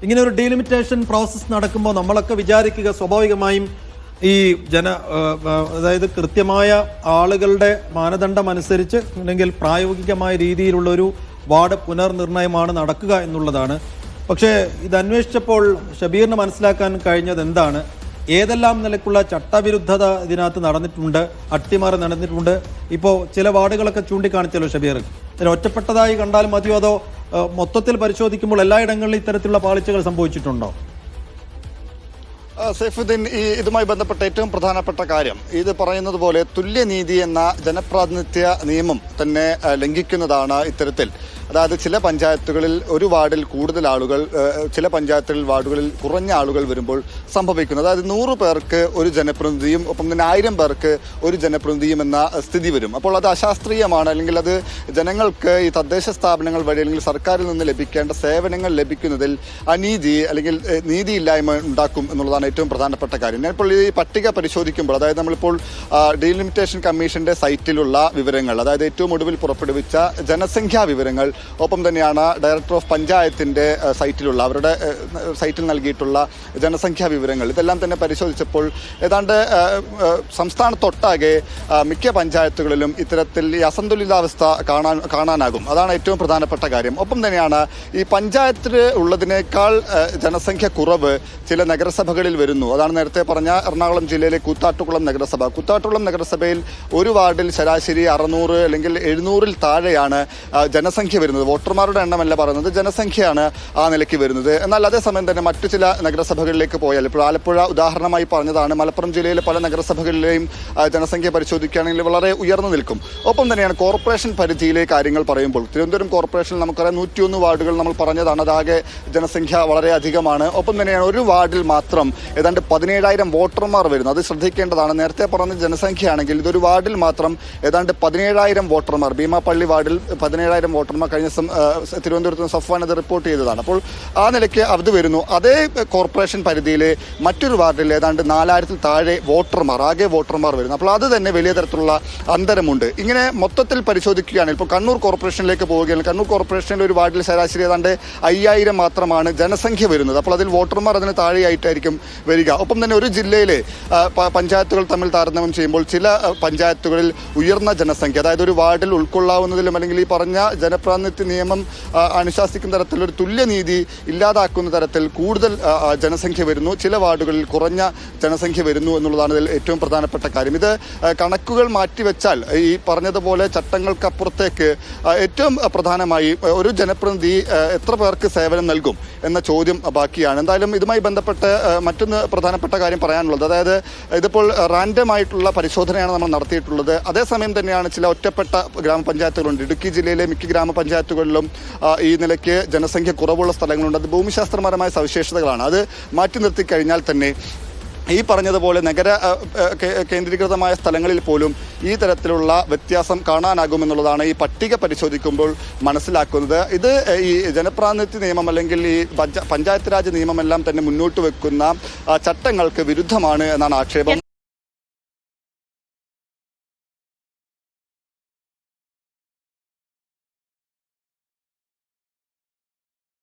ഇങ്ങനെ ഒരു delimitation process നടക്കുമ്പോൾ നമ്മളൊക്കെ വിചാരിക്കുക സ്വാഭാവികമായും ഈ അതായത് കൃത്യമായ ആളുകളുടെ മാനദണ്ഡം അനുസരിച്ച് അല്ലെങ്കിൽ പ്രായോഗികമായ രീതിയിലുള്ളൊരു വാർഡ് പുനർനിർണയമാണ് നടക്കുക എന്നുള്ളതാണ്. പക്ഷേ ഇത് അന്വേഷിച്ചപ്പോൾ ഷബീറിന് മനസ്സിലാക്കാൻ കഴിഞ്ഞത് എന്താണ്? ഏതെല്ലാം നിലക്കുള്ള ചട്ടവിരുദ്ധത ഇതിനകത്ത് നടന്നിട്ടുണ്ട്, അട്ടിമറി നടന്നിട്ടുണ്ട്. ഇപ്പോൾ ചില വാർഡുകളൊക്കെ ചൂണ്ടിക്കാണിച്ചല്ലോ ഷബീർ. ഇതിന് ഒറ്റപ്പെട്ടതായി കണ്ടാൽ മതിയോ, അതോ മൊത്തത്തിൽ പരിശോധിക്കുമ്പോൾ എല്ലായിടങ്ങളിലും ഇത്തരത്തിലുള്ള പാളിച്ചകൾ സംഭവിച്ചിട്ടുണ്ടോ? സൈഫുദ്ദീൻ, ഇതുമായി ബന്ധപ്പെട്ട ഏറ്റവും പ്രധാനപ്പെട്ട കാര്യം ഇത് പറയുന്നത് പോലെ തുല്യനീതി എന്ന ജനപ്രാതിനിധ്യ നിയമം തന്നെ ലംഘിക്കുന്നതാണ് ഇത്തരത്തിൽ. അതായത് ചില പഞ്ചായത്തുകളിൽ ഒരു വാർഡിൽ കൂടുതൽ ആളുകൾ, ചില വാർഡുകളിൽ കുറഞ്ഞ ആളുകൾ വരുമ്പോൾ സംഭവിക്കുന്നത്, അതായത് 100 പേർക്ക് ഒരു ജനപ്രതിനിധിയും ഒപ്പം തന്നെ 1000 പേർക്ക് ഒരു ജനപ്രതിനിധിയും എന്ന സ്ഥിതി വരും. അപ്പോൾ അത് അശാസ്ത്രീയമാണ്, അല്ലെങ്കിൽ അത് ജനങ്ങൾക്ക് ഈ തദ്ദേശ സ്ഥാപനങ്ങൾ വഴി അല്ലെങ്കിൽ സർക്കാരിൽ നിന്ന് ലഭിക്കേണ്ട സേവനങ്ങൾ ലഭിക്കുന്നതിൽ അനീതി അല്ലെങ്കിൽ നീതിയില്ലായ്മ ഉണ്ടാക്കും എന്നുള്ളതാണ് ഏറ്റവും പ്രധാനപ്പെട്ട കാര്യം. ഞാനിപ്പോൾ ഈ പട്ടിക പരിശോധിക്കുമ്പോൾ, അതായത് നമ്മളിപ്പോൾ ഡീലിമിറ്റേഷൻ കമ്മീഷന്റെ സൈറ്റിലുള്ള വിവരങ്ങൾ, അതായത് ഏറ്റവും ഒടുവിൽ പുറപ്പെടുവിച്ച ജനസംഖ്യാ വിവരങ്ങൾ, ഒപ്പം തന്നെയാണ് ഡയറക്ടർ ഓഫ് പഞ്ചായത്തിന്റെ സൈറ്റിലുള്ള അവരുടെ സൈറ്റിൽ നൽകിയിട്ടുള്ള ജനസംഖ്യാ വിവരങ്ങൾ, ഇതെല്ലാം തന്നെ പരിശോധിച്ചപ്പോൾ ഏതാണ്ട് സംസ്ഥാനത്തൊട്ടാകെ മിക്ക പഞ്ചായത്തുകളിലും ഇത്തരത്തിൽ ഈ അസന്തുലിതാവസ്ഥ കാണാനാകും. അതാണ് ഏറ്റവും പ്രധാനപ്പെട്ട കാര്യം. ഒപ്പം തന്നെയാണ് ഈ പഞ്ചായത്തിൽ ഉള്ളതിനേക്കാൾ ജനസംഖ്യ കുറവ് ചില നഗരസഭകളിൽ വരുന്നു. അതാണ് നേരത്തെ പറഞ്ഞ എറണാകുളം ജില്ലയിലെ കൂത്താട്ടുകുളം നഗരസഭ. കൂത്താട്ടുകുളം നഗരസഭയിൽ ഒരു വാർഡിൽ ശരാശരി 600 അല്ലെങ്കിൽ 700-ൽ താഴെയാണ് ജനസംഖ്യ വരുന്നത്. വോട്ടർമാരുടെ എണ്ണമല്ല പറയുന്നത്, ജനസംഖ്യയാണ് ആ നിലയ്ക്ക് വരുന്നത്. എന്നാൽ അതേസമയം തന്നെ മറ്റു ചില നഗരസഭകളിലേക്ക് പോയാൽ, ഇപ്പോൾ ആലപ്പുഴ ഉദാഹരണമായി പറഞ്ഞതാണ്, മലപ്പുറം ജില്ലയിലെ പല നഗരസഭകളിലെയും ജനസംഖ്യ പരിശോധിക്കുകയാണെങ്കിൽ വളരെ ഉയർന്നു നിൽക്കും. ഒപ്പം തന്നെയാണ് കോർപ്പറേഷൻ പരിധിയിലെ കാര്യങ്ങൾ പറയുമ്പോൾ, തിരുവനന്തപുരം കോർപ്പറേഷനിൽ നമുക്കറിയാം 101 വാർഡുകൾ നമ്മൾ പറഞ്ഞതാണ്, അതാകെ ജനസംഖ്യ വളരെ അധികമാണ്. ഒപ്പം തന്നെയാണ് ഒരു വാർഡിൽ മാത്രം ഏതാണ്ട് 17,000 വോട്ടർമാർ വരുന്നത്. അത് ശ്രദ്ധിക്കേണ്ടതാണ്. നേരത്തെ പറഞ്ഞ ജനസംഖ്യയാണെങ്കിൽ ഇതൊരു വാർഡിൽ മാത്രം ഏതാണ്ട് 17,000 വോട്ടർമാർ, ഭീമാപ്പള്ളി വാർഡിൽ 17,000 വോട്ടർമാർ കഴിഞ്ഞ തിരുവനന്തപുരത്ത് സഫ്വാൻ അത് റിപ്പോർട്ട് ചെയ്തതാണ്. അപ്പോൾ ആ നിലയ്ക്ക് അത് വരുന്നു. അതേ കോർപ്പറേഷൻ പരിധിയിലെ മറ്റൊരു വാർഡിൽ ഏതാണ്ട് 4,000-ൽ താഴെ ആകെ വോട്ടർമാർ വരുന്നു. അപ്പോൾ അത് തന്നെ വലിയ തരത്തിലുള്ള അന്തരമുണ്ട്. ഇങ്ങനെ മൊത്തത്തിൽ പരിശോധിക്കുകയാണെങ്കിൽ ഇപ്പോൾ കണ്ണൂർ കോർപ്പറേഷനിലേക്ക് പോവുകയാണെങ്കിൽ കണ്ണൂർ കോർപ്പറേഷനിലെ ഒരു വാർഡിൽ ശരാശരി ഏതാണ്ട് 5,000 മാത്രമാണ് ജനസംഖ്യ വരുന്നത്. അപ്പോൾ അതിൽ വോട്ടർമാർ അതിന് താഴെയായിട്ടായിരിക്കും വരിക. ഒപ്പം തന്നെ ഒരു ജില്ലയിലെ പഞ്ചായത്തുകൾ തമ്മിൽ താരതമ്യം ചെയ്യുമ്പോൾ ചില പഞ്ചായത്തുകളിൽ ഉയർന്ന ജനസംഖ്യ, അതായത് ഒരു വാർഡിൽ ഉൾക്കൊള്ളാവുന്നതിലും അല്ലെങ്കിൽ ഈ പറഞ്ഞ ജനപ്രാതിനിധ്യ നിയമം അനുശാസിക്കുന്ന തരത്തിൽ ഒരു തുല്യനീതി ഇല്ലാതാക്കുന്ന തരത്തിൽ കൂടുതൽ ജനസംഖ്യ വരുന്നു, ചില വാർഡുകളിൽ കുറഞ്ഞ ജനസംഖ്യ വരുന്നു എന്നുള്ളതാണ് ഇതിൽ ഏറ്റവും പ്രധാനപ്പെട്ട കാര്യം. ഇത് കണക്കുകൾ മാറ്റിവെച്ചാൽ ഈ പറഞ്ഞതുപോലെ ചട്ടങ്ങൾക്കപ്പുറത്തേക്ക് ഏറ്റവും പ്രധാനമായി ഒരു ജനപ്രതിനിധി എത്ര പേർക്ക് സേവനം നൽകും എന്ന ചോദ്യം ബാക്കിയാണ്. എന്തായാലും ഇതുമായി ബന്ധപ്പെട്ട് മറ്റൊന്ന് പ്രധാനപ്പെട്ട കാര്യം പറയാനുള്ളത്, അതായത് ഇതിപ്പോൾ റാൻഡം ആയിട്ടുള്ള പരിശോധനയാണ് നമ്മൾ നടത്തിയിട്ടുള്ളത്. അതേസമയം തന്നെയാണ് ചില ഒറ്റപ്പെട്ട ഗ്രാമപഞ്ചായത്തുകളുണ്ട്. ഇടുക്കി ജില്ലയിലെ മിക്ക ഗ്രാമപഞ്ചായത്തുകളിലും ഈ നിലയ്ക്ക് ജനസംഖ്യ കുറവുള്ള സ്ഥലങ്ങളുണ്ട്. അത് ഭൂമിശാസ്ത്രപരമായ സവിശേഷതകളാണ്. അത് മാറ്റി നിർത്തി കഴിഞ്ഞാൽ തന്നെ ഈ പറഞ്ഞതുപോലെ നഗര കേന്ദ്രീകൃതമായ സ്ഥലങ്ങളിൽ പോലും ഈ തരത്തിലുള്ള വ്യത്യാസം കാണാനാകുമെന്നുള്ളതാണ് ഈ പട്ടിക പരിശോധിക്കുമ്പോൾ മനസ്സിലാക്കുന്നത്. ഇത് ഈ ജനപ്രാതിനിധ്യ നിയമം അല്ലെങ്കിൽ ഈ പഞ്ചായത്ത് രാജ് നിയമമെല്ലാം തന്നെ മുന്നോട്ട് വെക്കുന്ന ചട്ടങ്ങൾക്ക് വിരുദ്ധമാണ് എന്നാണ് ആക്ഷേപം.